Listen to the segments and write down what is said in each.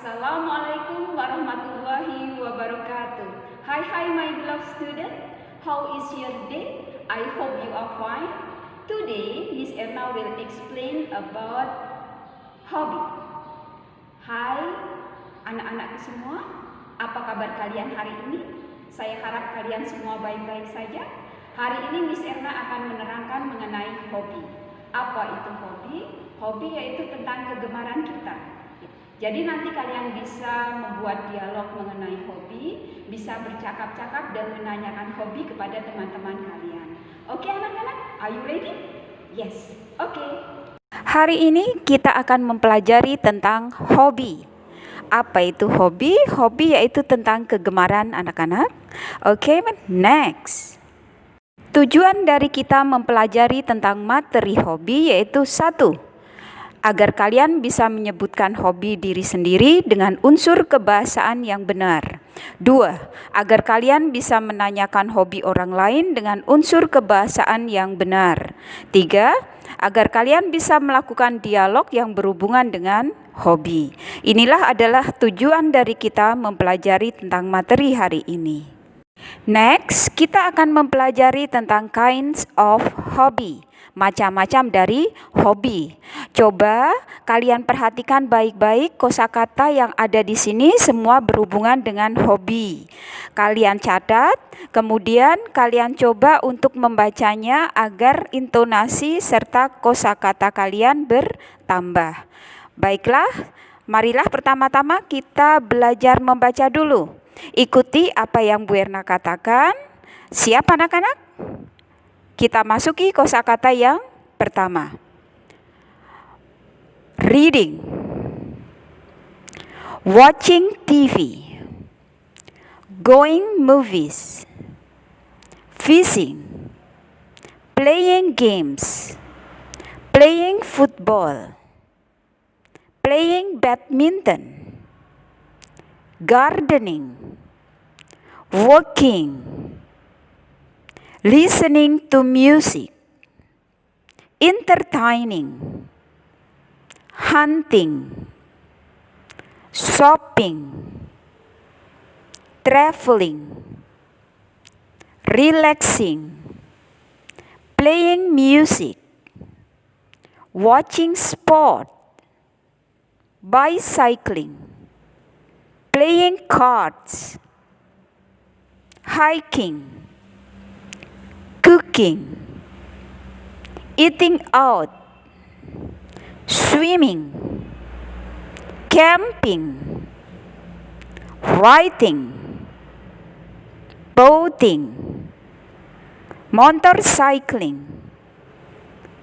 Assalamualaikum warahmatullahi wabarakatuh. Hi my beloved student. How is your day? I hope you are fine. Today Miss Erna will explain about hobby. Hai anak-anakku semua, apa kabar kalian hari ini? Saya harap kalian semua baik-baik saja. Hari ini Miss Erna akan menerangkan mengenai hobi. Apa itu hobi? Hobi yaitu tentang kegemaran kita. Jadi nanti kalian bisa membuat dialog mengenai hobi, bisa bercakap-cakap dan menanyakan hobi kepada teman-teman kalian. Oke anak-anak, are you ready? Yes, oke. Hari ini kita akan mempelajari tentang hobi. Apa itu hobi? Hobi yaitu tentang kegemaran anak-anak. Oke, next. Tujuan dari kita mempelajari tentang materi hobi yaitu 1. Agar kalian bisa menyebutkan hobi diri sendiri dengan unsur kebahasaan yang benar. 2. Agar kalian bisa menanyakan hobi orang lain dengan unsur kebahasaan yang benar. 3. Agar kalian bisa melakukan dialog yang berhubungan dengan hobi. Inilah adalah tujuan dari kita mempelajari tentang materi hari ini. Next, kita akan mempelajari tentang kinds of hobby. Macam-macam dari hobi. Coba kalian perhatikan baik-baik kosakata yang ada di sini semua berhubungan dengan hobi. Kalian catat, kemudian kalian coba untuk membacanya agar intonasi serta kosakata kalian bertambah. Baiklah, marilah pertama-tama kita belajar membaca dulu. Ikuti apa yang Bu Erna katakan. Siap anak-anak? Kita masuki kosakata yang pertama. Reading, watching TV, going movies, fishing, playing games, playing football, playing badminton, gardening, walking, listening to music, entertaining, hunting, shopping, traveling, relaxing, playing music, watching sport, bicycling, playing cards, hiking, cooking, eating out, swimming, camping, writing, boating, motorcycling,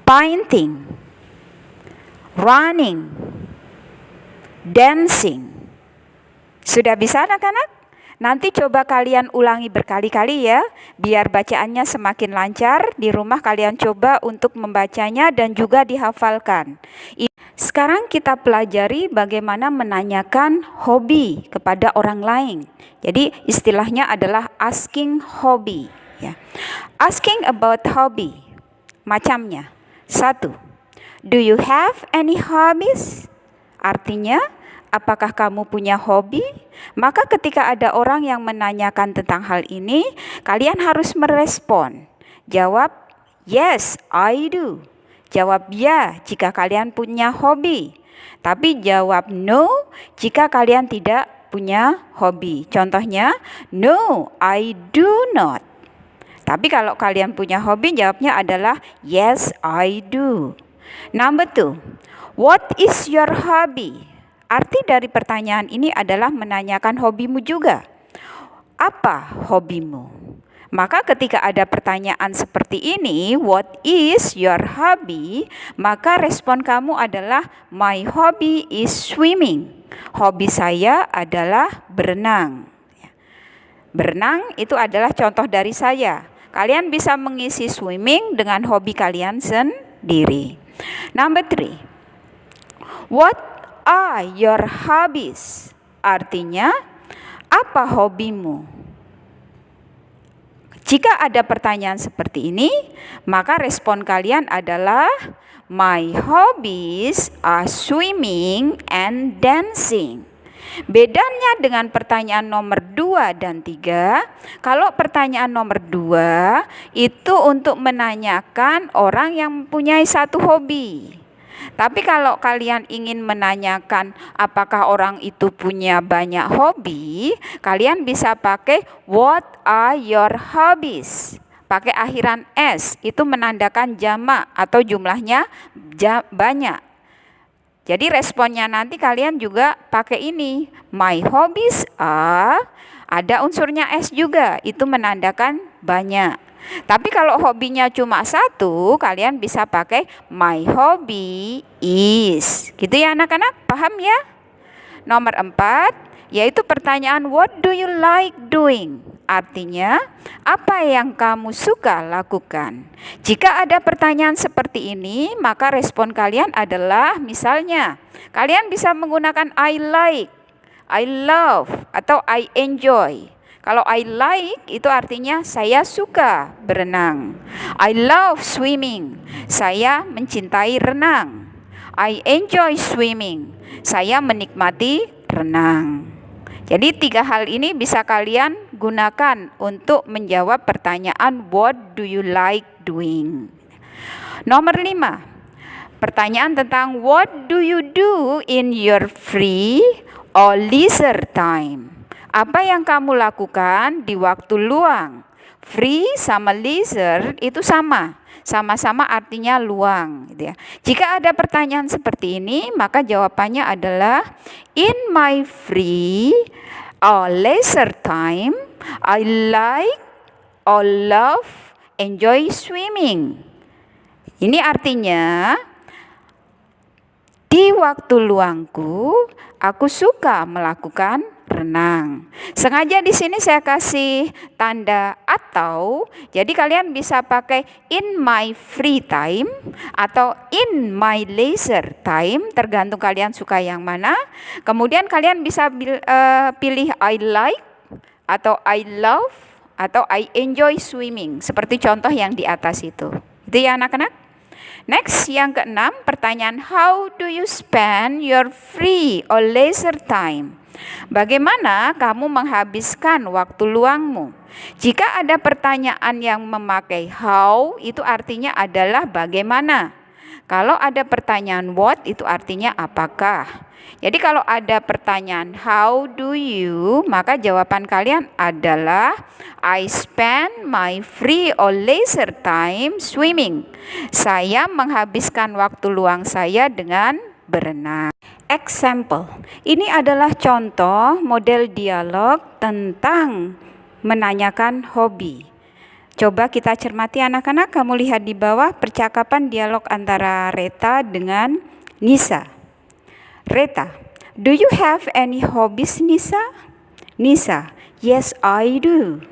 painting, running, dancing. Sudah bisa anak-anak? Nanti coba kalian ulangi berkali-kali ya, biar bacaannya semakin lancar. Di rumah kalian coba untuk membacanya dan juga dihafalkan. Sekarang kita pelajari bagaimana menanyakan hobi kepada orang lain. Jadi istilahnya adalah asking hobby. Ya. Asking about hobby, macamnya. 1. Do you have any hobbies? Artinya, apakah kamu punya hobi? Maka ketika ada orang yang menanyakan tentang hal ini, kalian harus merespon. Jawab, yes, I do. Jawab ya jika kalian punya hobi. Tapi jawab no jika kalian tidak punya hobi. Contohnya, no, I do not. Tapi kalau kalian punya hobi, jawabnya adalah yes, I do. Number 2, what is your hobby? Arti dari pertanyaan ini adalah menanyakan hobimu juga. Apa hobimu? Maka ketika ada pertanyaan seperti ini, what is your hobby? Maka respon kamu adalah my hobby is swimming. Hobi saya adalah berenang. Berenang itu adalah contoh dari saya. Kalian bisa mengisi swimming dengan hobi kalian sendiri. Number 3, what are your hobbies? Artinya, apa hobimu? Jika ada pertanyaan seperti ini, maka respon kalian adalah my hobbies are swimming and dancing. Bedanya dengan pertanyaan nomor 2 dan 3, kalau pertanyaan nomor 2 itu untuk menanyakan orang yang mempunyai satu hobi. Tapi kalau kalian ingin menanyakan apakah orang itu punya banyak hobi, kalian bisa pakai what are your hobbies? Pakai akhiran s, itu menandakan jamak atau jumlahnya banyak. Jadi responnya nanti kalian juga pakai ini. My hobbies are, ada unsurnya s juga, itu menandakan banyak. Tapi kalau hobinya cuma satu, kalian bisa pakai my hobby is. Gitu ya anak-anak, paham ya? Nomor 4, yaitu pertanyaan what do you like doing? Artinya, apa yang kamu suka lakukan? Jika ada pertanyaan seperti ini, maka respon kalian adalah misalnya, kalian bisa menggunakan I like, I love, atau I enjoy. Kalau I like itu artinya saya suka berenang. I love swimming, saya mencintai renang. I enjoy swimming, saya menikmati renang. Jadi 3 hal ini bisa kalian gunakan untuk menjawab pertanyaan what do you like doing. Nomor 5, pertanyaan tentang what do you do in your free or leisure time. Apa yang kamu lakukan di waktu luang? Free sama leisure itu sama-sama artinya luang, gitu ya. Jika ada pertanyaan seperti ini, maka jawabannya adalah in my free or leisure time, I like or love enjoy swimming. Ini artinya di waktu luangku, aku suka melakukan renang. Sengaja di sini saya kasih tanda atau, jadi kalian bisa pakai in my free time atau in my leisure time, tergantung kalian suka yang mana. Kemudian kalian bisa pilih I like atau I love atau I enjoy swimming, seperti contoh yang di atas itu. Itu ya anak-anak. Next, yang keenam, pertanyaan how do you spend your free or leisure time? Bagaimana kamu menghabiskan waktu luangmu? Jika ada pertanyaan yang memakai how, itu artinya adalah bagaimana. Kalau ada pertanyaan what, itu artinya apakah. Jadi kalau ada pertanyaan how do you, maka jawaban kalian adalah I spend my free or leisure time swimming. Saya menghabiskan waktu luang saya dengan berenang. Example, ini adalah contoh model dialog tentang menanyakan hobi. Coba kita cermati anak-anak, kamu lihat di bawah percakapan dialog antara Reta dengan Nisa. Reta, do you have any hobbies, Nisa? Nisa, yes I do.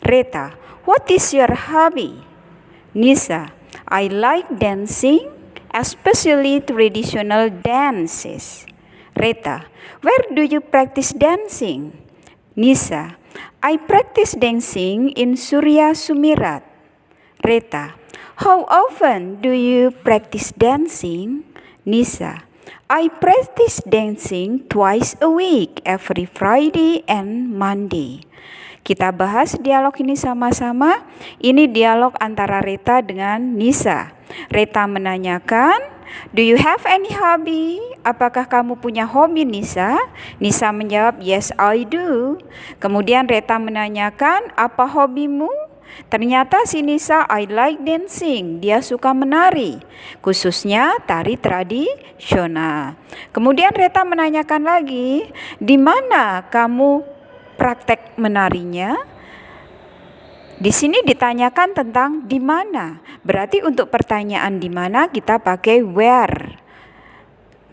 Reta, what is your hobby? Nisa, I like dancing, especially traditional dances. Reta, where do you practice dancing? Nisa, I practice dancing in Surya Sumirat. Reta, how often do you practice dancing? Nisa, I practice dancing twice a week, every Friday and Monday. Kita bahas dialog ini sama-sama. Ini dialog antara Reta dengan Nisa. Reta menanyakan, do you have any hobby? Apakah kamu punya hobi, Nisa? Nisa menjawab, yes I do. Kemudian Reta menanyakan, apa hobimu? Ternyata si Nisa, I like dancing. Dia suka menari, khususnya tari tradisional. Kemudian Reta menanyakan lagi, di mana kamu praktek menarinya? Di sini ditanyakan tentang di mana. Berarti untuk pertanyaan di mana kita pakai where.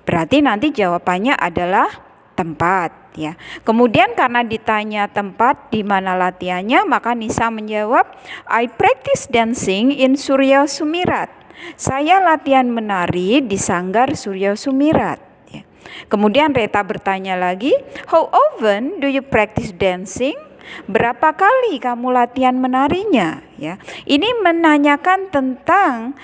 Berarti nanti jawabannya adalah tempat, ya. Kemudian karena ditanya tempat di mana latihannya, maka Nisa menjawab, I practice dancing in Surya Sumirat. Saya latihan menari di Sanggar Surya Sumirat. Ya. Kemudian Reta bertanya lagi, how often do you practice dancing? Berapa kali kamu latihan menarinya? Ya. Ini menanyakan tentang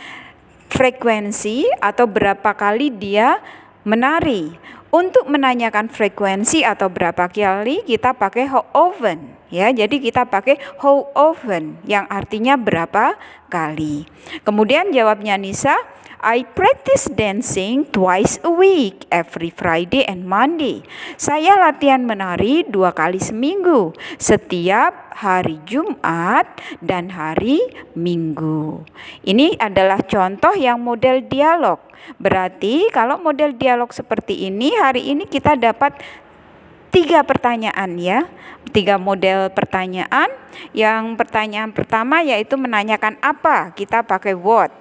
frekuensi atau berapa kali dia menari. Untuk menanyakan frekuensi atau berapa kali kita pakai how often ya. Jadi kita pakai how often yang artinya berapa kali. Kemudian jawabnya Nisa, I practice dancing twice a week, every Friday and Monday. Saya latihan menari 2 kali seminggu, setiap hari Jumat dan hari Minggu. Ini adalah contoh yang model dialog. Berarti kalau model dialog seperti ini, hari ini kita dapat 3 pertanyaan ya. 3 model pertanyaan. Yang pertanyaan pertama yaitu menanyakan apa, kita pakai what.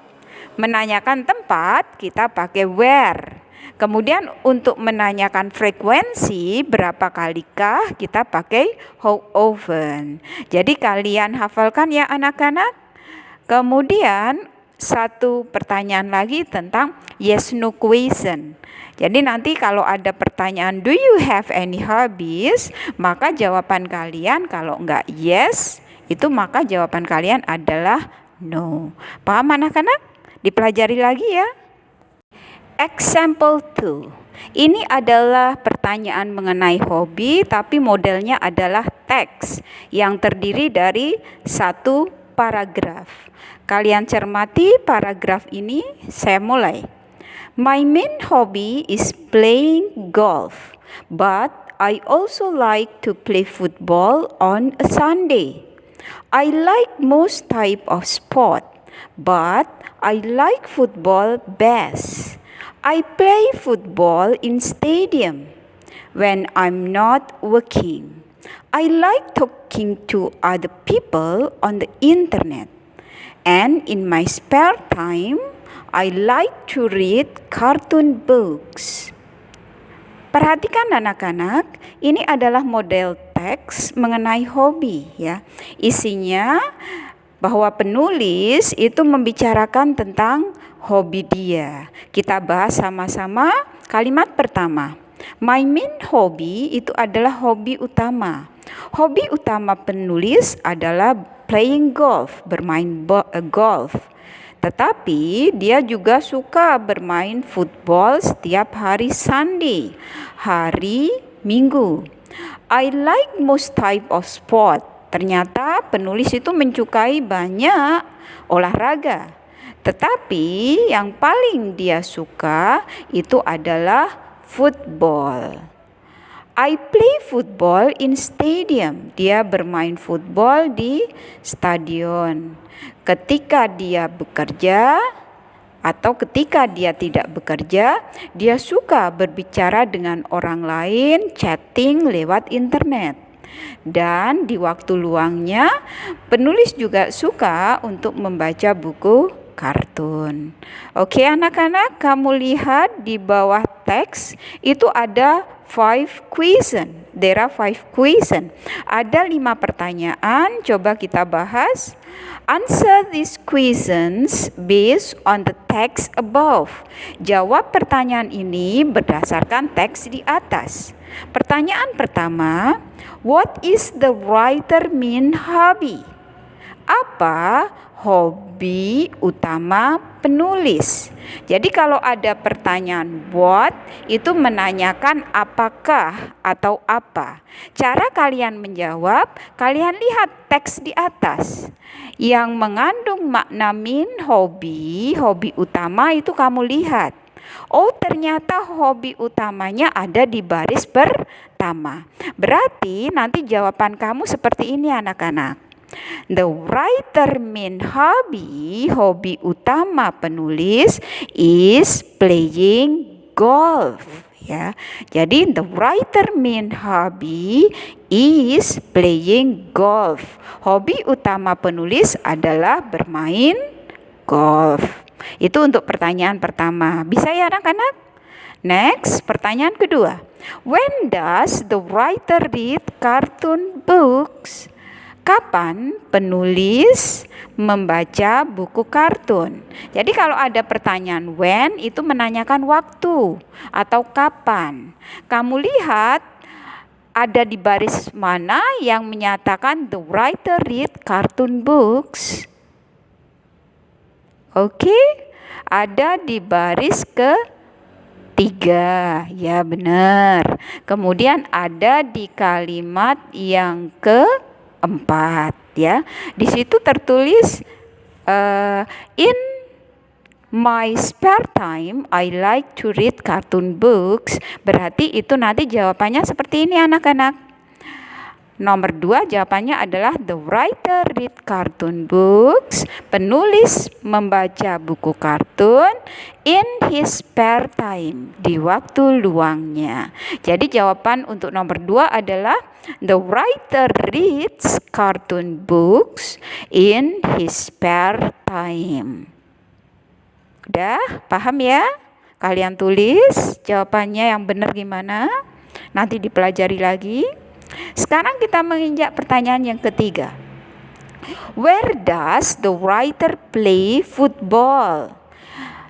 Menanyakan tempat, kita pakai where. Kemudian untuk menanyakan frekuensi, berapa kalikah, kita pakai how often. Jadi kalian hafalkan ya anak-anak. Kemudian satu pertanyaan lagi tentang yes no question. Jadi nanti kalau ada pertanyaan do you have any hobbies, maka jawaban kalian kalau enggak yes, itu maka jawaban kalian adalah no. Paham anak-anak? Dipelajari lagi ya. Example 2. Ini adalah pertanyaan mengenai hobi, tapi modelnya adalah teks yang terdiri dari 1 paragraf. Kalian cermati paragraf ini, saya mulai. My main hobby is playing golf, but I also like to play football on a Sunday. I like most type of sport, but I like football best. I play football in stadium when I'm not working. I like talking to other people on the internet. And in my spare time, I like to read cartoon books. Perhatikan anak-anak, ini adalah model teks mengenai hobi ya. Isinya bahwa penulis itu membicarakan tentang hobi dia. Kita bahas sama-sama kalimat pertama. My main hobby itu adalah hobi utama. Hobi utama penulis adalah playing golf, bermain golf. Tetapi dia juga suka bermain football setiap hari Sunday, hari Minggu. I like most type of sport. Ternyata penulis itu menyukai banyak olahraga. Tetapi yang paling dia suka itu adalah football. I play football in stadium. Dia bermain football di stadion. Ketika dia bekerja atau ketika dia tidak bekerja, dia suka berbicara dengan orang lain, chatting lewat internet. Dan di waktu luangnya, penulis juga suka untuk membaca buku kartun. Oke anak-anak, kamu lihat di bawah teks itu ada 5 question. There are 5 question. Ada 5 pertanyaan, coba kita bahas. Answer these questions based on the text above. Jawab pertanyaan ini berdasarkan teks di atas. Pertanyaan pertama, what is the writer main hobby? Apa hobi utama penulis? Jadi kalau ada pertanyaan what, itu menanyakan apakah atau apa. Cara kalian menjawab, kalian lihat teks di atas. Yang mengandung makna main hobby, hobi utama itu kamu lihat. Oh ternyata hobi utamanya ada di baris pertama. Berarti nanti jawaban kamu seperti ini anak-anak. The writer main hobby, hobi utama penulis is playing golf. Ya, jadi the writer main hobby is playing golf. Hobi utama penulis adalah bermain golf. Itu untuk pertanyaan pertama. Bisa ya anak-anak? Next, pertanyaan kedua. When does the writer read cartoon books? Kapan penulis membaca buku kartun? Jadi kalau ada pertanyaan when, itu menanyakan waktu atau kapan. Kamu lihat ada di baris mana yang menyatakan the writer read cartoon books? Oke, ada di baris 3. Ya, benar. Kemudian ada di kalimat yang keempat, ya. Di situ tertulis in my spare time I like to read cartoon books. Berarti itu nanti jawabannya seperti ini anak-anak. Nomor 2 jawabannya adalah the writer read cartoon books. Penulis membaca buku kartun in his spare time, di waktu luangnya. Jadi jawaban untuk nomor 2 adalah the writer reads cartoon books in his spare time. Udah paham ya? Kalian tulis jawabannya yang benar gimana? Nanti dipelajari lagi. Sekarang kita menginjak pertanyaan yang ketiga. Where does the writer play football?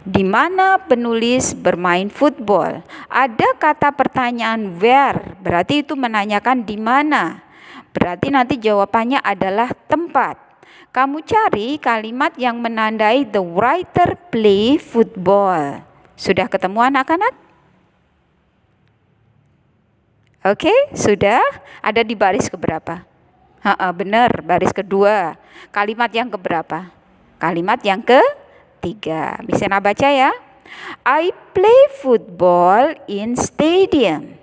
Di mana penulis bermain football? Ada kata pertanyaan where, berarti itu menanyakan di mana. Berarti nanti jawabannya adalah tempat. Kamu cari kalimat yang menandai the writer play football. Sudah ketemu anak-anak? Oke, sudah ada di baris keberapa? Benar, baris kedua. Kalimat yang keberapa? Kalimat yang ketiga. Bisa baca ya. I play football in stadium.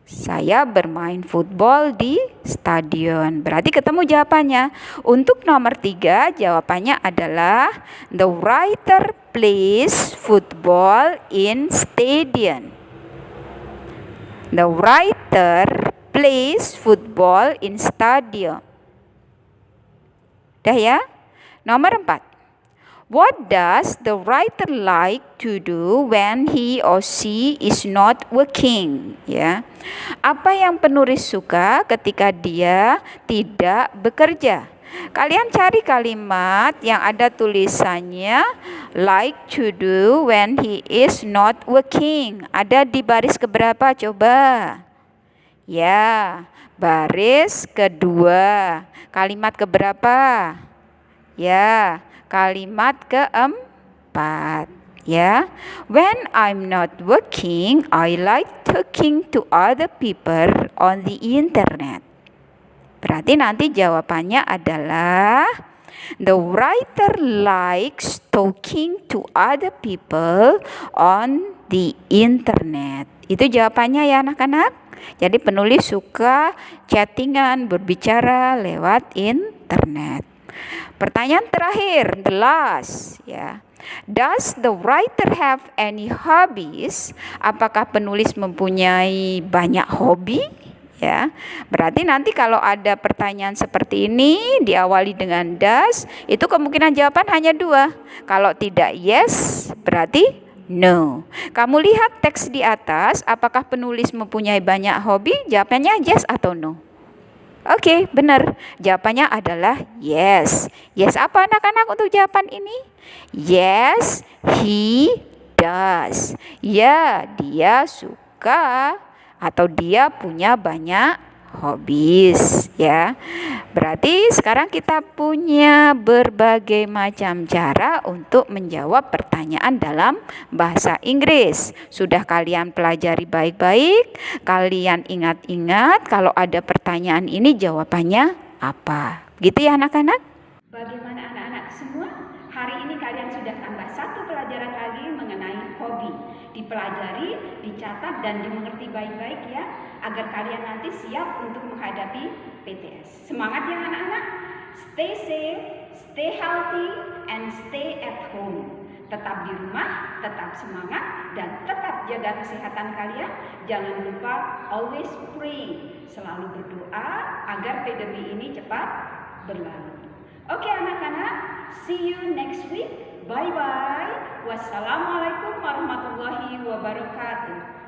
Saya bermain football di stadion. Berarti ketemu jawabannya. Untuk nomor 3 jawabannya adalah the writer plays football in stadium. The writer plays football in stadium. Dah ya? Nomor 4. What does the writer like to do when he or she is not working? Ya. Apa yang penulis suka ketika dia tidak bekerja? Kalian cari kalimat yang ada tulisannya like to do when he is not working. Ada di baris keberapa coba? Ya, baris kedua. Kalimat keberapa? Ya, kalimat keempat. Ya, when I'm not working, I like talking to other people on the internet. Berarti nanti jawabannya adalah the writer likes talking to other people on the internet. Itu jawabannya ya anak-anak. Jadi penulis suka chattingan, berbicara lewat internet. Pertanyaan terakhir, the last, ya. Does the writer have any hobbies? Apakah penulis mempunyai banyak hobi? Ya, berarti nanti kalau ada pertanyaan seperti ini diawali dengan does, itu kemungkinan jawaban hanya 2. Kalau tidak yes, berarti no. Kamu lihat teks di atas, apakah penulis mempunyai banyak hobi? Jawabannya yes atau no? Oke, benar. Jawabannya adalah yes. Yes apa anak-anak untuk jawaban ini? Yes, he does. Ya, dia suka atau dia punya banyak hobbies, ya. Berarti sekarang kita punya berbagai macam cara untuk menjawab pertanyaan dalam bahasa Inggris. Sudah kalian pelajari baik-baik, kalian ingat-ingat kalau ada pertanyaan ini jawabannya apa. Gitu ya anak-anak? Bagaimana anak-anak semua? Hari ini kalian sudah tambah 1 pelajaran lagi mengenai hobi. Dipelajari, dicatat, dan dimengerti baik-baik ya, agar kalian nanti siap untuk menghadapi PTS. Semangat ya anak-anak. Stay safe, stay healthy, and stay at home. Tetap di rumah, tetap semangat, dan tetap jaga kesehatan kalian. Jangan lupa always pray, selalu berdoa agar pandemi ini cepat berlalu. Oke anak-anak, see you next week. Bye-bye. Wassalamualaikum warahmatullahi wabarakatuh.